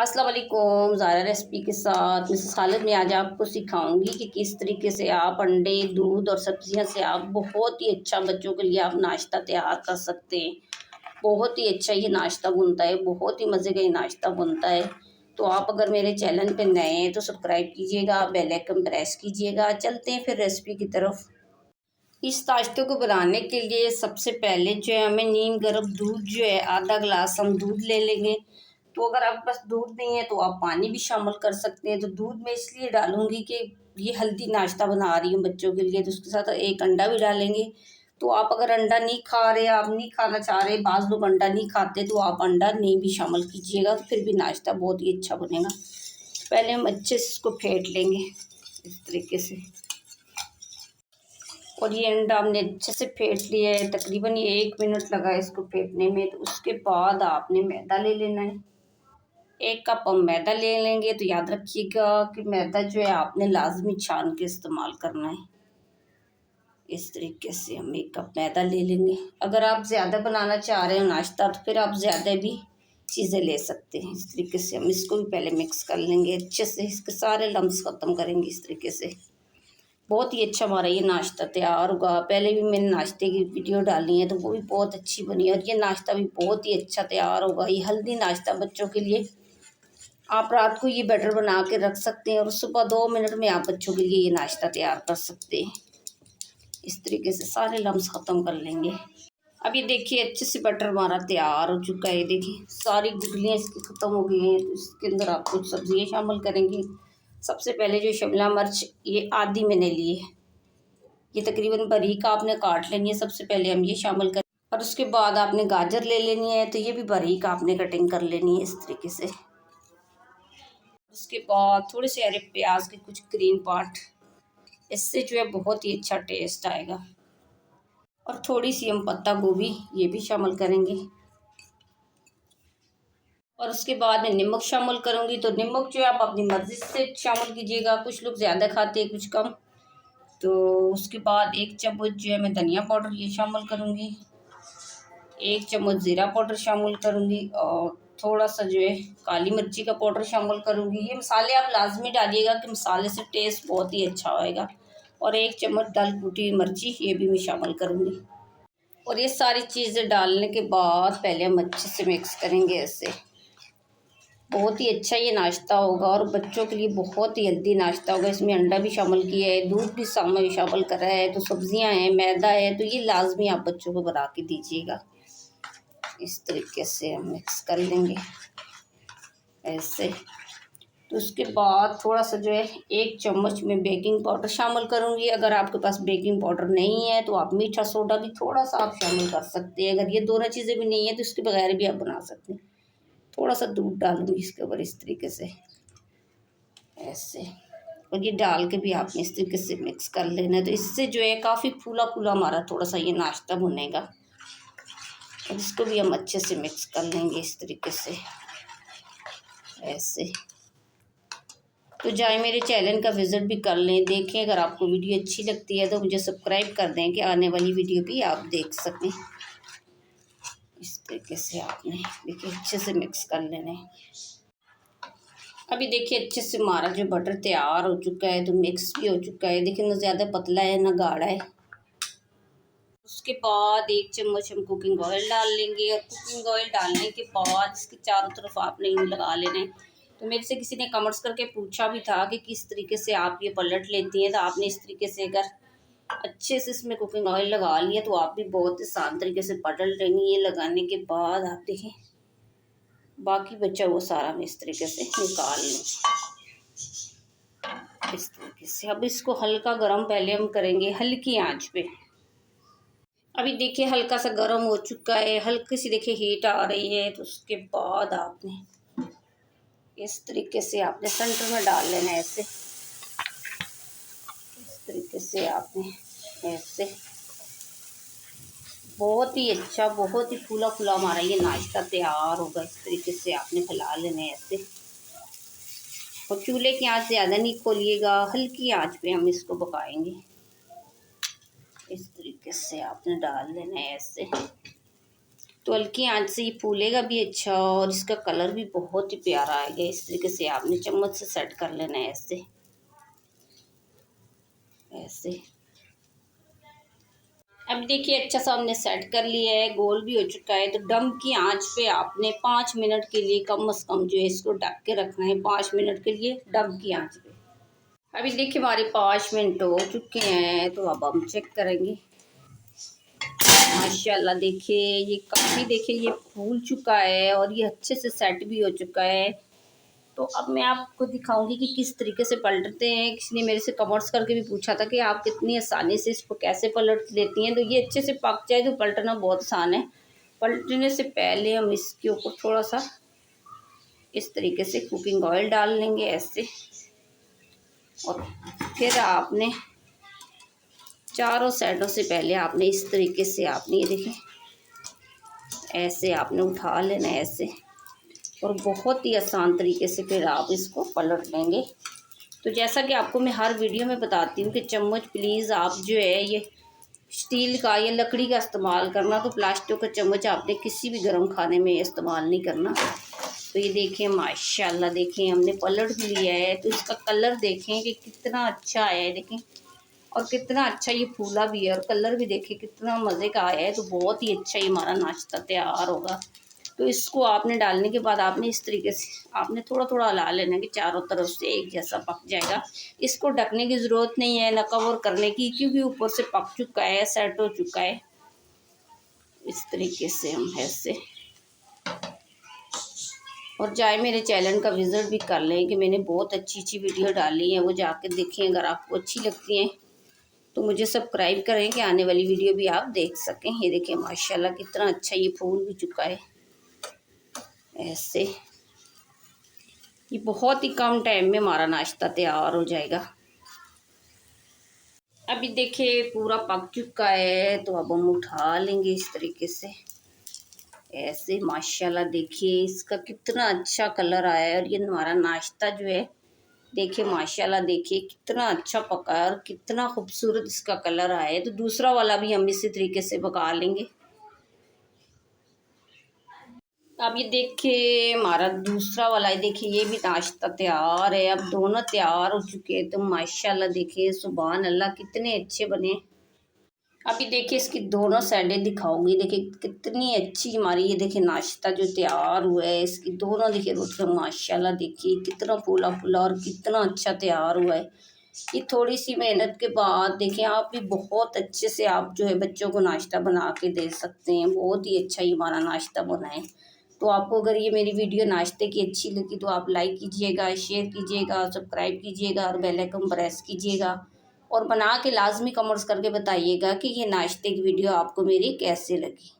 अस्सलाम वालेकुम। ज़ारा रेसिपी के साथ मिसेस खालिद में आज आपको सिखाऊंगी कि किस तरीके से आप अंडे, दूध और सब्जियां से आप बहुत ही अच्छा बच्चों के लिए आप नाश्ता तैयार कर सकते हैं। बहुत ही अच्छा ये नाश्ता बनता है, बहुत ही मज़े का ये नाश्ता बनता है। तो आप अगर मेरे चैनल पे नए हैं तो सब्सक्राइब कीजिएगा, बेल आइकन प्रेस कीजिएगा। चलते हैं फिर रेसिपी की तरफ। इस नाश्ते को बनाने के लिए सबसे पहले जो है हमें नीम गर्म दूध जो है आधा गिलास हम दूध ले लेंगे। तो अगर आपके पास दूध नहीं है तो आप पानी भी शामिल कर सकते हैं। तो दूध मैं इसलिए डालूंगी कि ये हेल्दी नाश्ता बना रही हूँ बच्चों के लिए, तो उसके साथ एक अंडा भी डालेंगे। तो आप अगर अंडा नहीं खा रहे, आप नहीं खाना चाह रहे, बाज़ लोग अंडा नहीं खाते, तो आप अंडा नहीं भी शामिल कीजिएगा, तो फिर भी नाश्ता बहुत ही अच्छा बनेगा। पहले हम अच्छे से इसको फेंट लेंगे इस तरीके से। और ये अंडा हमने अच्छे से फेंट लिया है, तकरीबन ये 1 मिनट लगा है इसको फेंटने में। तो उसके बाद आपने मैदा ले लेना है। 1 कप हम मैदा ले लेंगे। तो याद रखिएगा कि मैदा जो है आपने लाजमी छान के इस्तेमाल करना है। इस तरीके से हम 1 कप मैदा ले लेंगे। अगर आप ज़्यादा बनाना चाह रहे हो नाश्ता तो फिर आप ज़्यादा भी चीज़ें ले सकते हैं। इस तरीके से हम इसको भी पहले मिक्स कर लेंगे अच्छे से, इसके सारे लम्स ख़त्म करेंगे इस तरीके से। बहुत ही अच्छा हमारा ये नाश्ता तैयार होगा। पहले भी मैंने नाश्ते की वीडियो डाली है तो वो भी बहुत अच्छी बनी है, और ये नाश्ता भी बहुत ही अच्छा तैयार होगा। ये हेल्दी नाश्ता बच्चों के लिए आप रात को ये बैटर बना के रख सकते हैं और सुबह 2 मिनट में आप बच्चों के लिए ये नाश्ता तैयार कर सकते हैं। इस तरीके से सारे लम्स ख़त्म कर लेंगे। अब ये देखिए अच्छे से बैटर हमारा तैयार हो चुका है। देखिए सारी गुठलियाँ इसकी ख़त्म हो गई हैं। तो इसके अंदर आप कुछ सब्जियाँ शामिल करेंगे। सबसे पहले जो शिमला मिर्च ये आधी मैंने ली है, ये तकरीबन बारीक आपने काट लेनी है। सबसे पहले हम ये शामिल करें, और उसके बाद आपने गाजर ले लेनी है, तो ये भी बारीक आपने कटिंग कर लेनी है इस तरीके से। उसके बाद थोड़े से हरे प्याज के कुछ ग्रीन पार्ट, इससे जो है बहुत ही अच्छा टेस्ट आएगा। और थोड़ी सी हम पत्ता गोभी ये भी शामिल करेंगे। और उसके बाद मैं नमक शामिल करूँगी। तो नमक जो है आप अपनी मर्ज़ी से शामिल कीजिएगा, कुछ लोग ज़्यादा खाते हैं कुछ कम। तो उसके बाद 1 चम्मच जो है मैं धनिया पाउडर ये शामिल करूँगी, 1 चम्मच ज़ीरा पाउडर शामिल करूँगी, और थोड़ा सा जो है काली मिर्ची का पाउडर शामिल करूँगी। ये मसाले आप लाजमी डालिएगा कि मसाले से टेस्ट बहुत ही अच्छा होएगा। और 1 चम्मच दाल कुटी मिर्ची ये भी मैं शामिल करूँगी। और ये सारी चीज़ें डालने के बाद पहले हम अच्छे से मिक्स करेंगे ऐसे। बहुत ही अच्छा ये नाश्ता होगा और बच्चों के लिए बहुत ही हेल्दी नाश्ता होगा। इसमें अंडा भी शामिल किया है, दूध भी शामिल करा है, तो सब्जियां हैं, मैदा है, तो ये लाजमी आप बच्चों को बना के दीजिएगा। इस तरीके से हम मिक्स कर लेंगे ऐसे। तो उसके बाद थोड़ा सा जो है 1 चम्मच में बेकिंग पाउडर शामिल करूँगी। अगर आपके पास बेकिंग पाउडर नहीं है तो आप मीठा सोडा भी थोड़ा सा आप शामिल कर सकते हैं। अगर ये दोनों चीज़ें भी नहीं है तो इसके बगैर भी आप बना सकते हैं। थोड़ा सा दूध डालूंगी इसके ऊपर इस तरीके से ऐसे। और ये डाल के भी आपने इस तरीके से मिक्स कर लेना है। तो इससे जो है काफ़ी फूला फूला हमारा थोड़ा सा ये नाश्ता बनेगा। और इसको भी हम अच्छे से मिक्स कर लेंगे इस तरीके से ऐसे। तो जाए मेरे चैनल का विज़िट भी कर लें, देखें। अगर आपको वीडियो अच्छी लगती है तो मुझे सब्सक्राइब कर दें कि आने वाली वीडियो भी आप देख सकें। इस तरीके से आपने देखिए अच्छे से मिक्स कर लेना है। अभी देखिए अच्छे से हमारा जो बटर तैयार हो चुका है, तो मिक्स भी हो चुका है। देखिए ना ज़्यादा पतला है ना गाढ़ा है। उसके बाद 1 चम्मच हम कुकिंग ऑयल डाल लेंगे। और कुकिंग ऑयल डालने के बाद इसके चारों तरफ आपने यूँ लगा लेना है। तो मेरे से किसी ने कमेंट्स करके पूछा भी था कि किस तरीके से आप ये पलट लेती हैं। तो आपने इस तरीके से अगर अच्छे से इसमें कुकिंग ऑयल लगा लिया तो आप भी बहुत आसान तरीके से पलट लेंगी। ये लगाने के बाद आप देखें बाकी बचा वो सारा मैं इस तरीके से निकाल लूँ इस तरीके से। अब इसको हल्का गरम पहले हम करेंगे हल्की आंच पे। अभी देखिए हल्का सा गरम हो चुका है, हल्की सी देखिए हीट आ रही है। तो उसके बाद आपने इस तरीके से आपने सेंटर में डाल लेना है ऐसे। इस तरीके से आपने ऐसे बहुत ही अच्छा, बहुत ही फूला फूला हमारा ये नाश्ता तैयार होगा। इस तरीके से आपने फैला लेना है ऐसे। और चूल्हे की आंच ज़्यादा नहीं खोलिएगा, हल्की आंच पे हम इसको पकाएंगे। इस तरीके से आपने डाल लेना है ऐसे। तो हल्की आंच से ये फूलेगा भी अच्छा और इसका कलर भी बहुत ही प्यारा आएगा। इस तरीके से आपने चम्मच से सेट कर लेना है, ऐसे ऐसे। अब देखिए अच्छा सा हमने सेट कर लिया है, गोल भी हो चुका है। तो डम की आंच पे आपने 5 मिनट के लिए कम से कम जो है इसको ढक के रखना है, 5 मिनट के लिए डम की आंच पे। अभी देखिए हमारे 5 मिनट हो चुके हैं, तो अब हम चेक करेंगे। माशाल्लाह देखिए ये काफ़ी, देखिए ये फूल चुका है और ये अच्छे से सेट भी हो चुका है। तो अब मैं आपको दिखाऊंगी कि किस तरीके से पलटते हैं। किसी ने मेरे से कमेंट्स करके भी पूछा था कि आप कितनी आसानी से इसको कैसे पलट लेती हैं। तो ये अच्छे से पक जाए तो पलटना बहुत आसान है। पलटने से पहले हम इसके ऊपर थोड़ा सा इस तरीके से कुकिंग ऑयल डाल लेंगे ऐसे, और फिर आपने चारों साइडों से पहले आपने इस तरीके से आपने ये देखें ऐसे आपने उठा लेना है ऐसे, और बहुत ही आसान तरीके से फिर आप इसको पलट लेंगे। तो जैसा कि आपको मैं हर वीडियो में बताती हूँ कि चम्मच प्लीज़ आप जो है ये स्टील का या लकड़ी का इस्तेमाल करना। तो प्लास्टिक का चम्मच आपने किसी भी गर्म खाने में इस्तेमाल नहीं करना। तो ये देखें माशाल्लाह, देखें हमने पलट भी लिया है। तो इसका कलर देखें कि कितना अच्छा आया है, देखें, और कितना अच्छा ये फूला भी है, और कलर भी देखिए कितना मज़े का आया है। तो बहुत ही अच्छा ही हमारा नाश्ता तैयार होगा। तो इसको आपने डालने के बाद आपने इस तरीके से आपने थोड़ा थोड़ा हिला लेना कि चारों तरफ से एक जैसा पक जाएगा। इसको ढकने की ज़रूरत नहीं है, ना कवर करने की, क्योंकि ऊपर से पक चुका है, सेट हो चुका है। इस तरीके से हम ऐसे, और चाहे मेरे चैनल का विज़िट भी कर लें कि मैंने बहुत अच्छी अच्छी वीडियो डाली है, वो जाकर देखें। अगर आपको अच्छी लगती हैं तो मुझे सब्सक्राइब करें कि आने वाली वीडियो भी आप देख सकें। ये देखिए माशाल्लाह कितना अच्छा ये फूल भी चुका है ऐसे। ये बहुत ही कम टाइम में हमारा नाश्ता तैयार हो जाएगा। अभी देखिए पूरा पक चुका है, तो अब हम उठा लेंगे इस तरीके से ऐसे। माशाल्लाह देखिए इसका कितना अच्छा कलर आया है, और ये हमारा नाश्ता जो है देखिए माशाल्लाह देखिए कितना अच्छा पका है और कितना खूबसूरत इसका कलर आया है। तो दूसरा वाला भी हम इसी तरीके से पका लेंगे। अब ये देखिए हमारा दूसरा वाला है, देखिए ये भी नाश्ता तैयार है। अब दोनों तैयार हो चुके हैं। तो माशाल्लाह देखिए सुभान अल्लाह कितने अच्छे बने। अभी देखिए इसकी दोनों साइडें दिखाऊंगी, देखिए कितनी अच्छी हमारी ये देखिए नाश्ता जो तैयार हुआ है। इसकी दोनों देखिए रोटियाँ माशाल्लाह देखिए कितना फूला फूला और कितना अच्छा तैयार हुआ है। ये थोड़ी सी मेहनत के बाद देखिए आप भी बहुत अच्छे से आप जो है बच्चों को नाश्ता बना के दे सकते हैं। बहुत ही अच्छा ही हमारा नाश्ता बना है। तो आपको अगर ये मेरी वीडियो नाश्ते की अच्छी लगी तो आप लाइक कीजिएगा, शेयर कीजिएगा, सब्सक्राइब कीजिएगा और बेल आइकन प्रेस कीजिएगा, और बना के लाजमी कमेंट्स करके बताइएगा कि ये नाश्ते की वीडियो आपको मेरी कैसे लगी।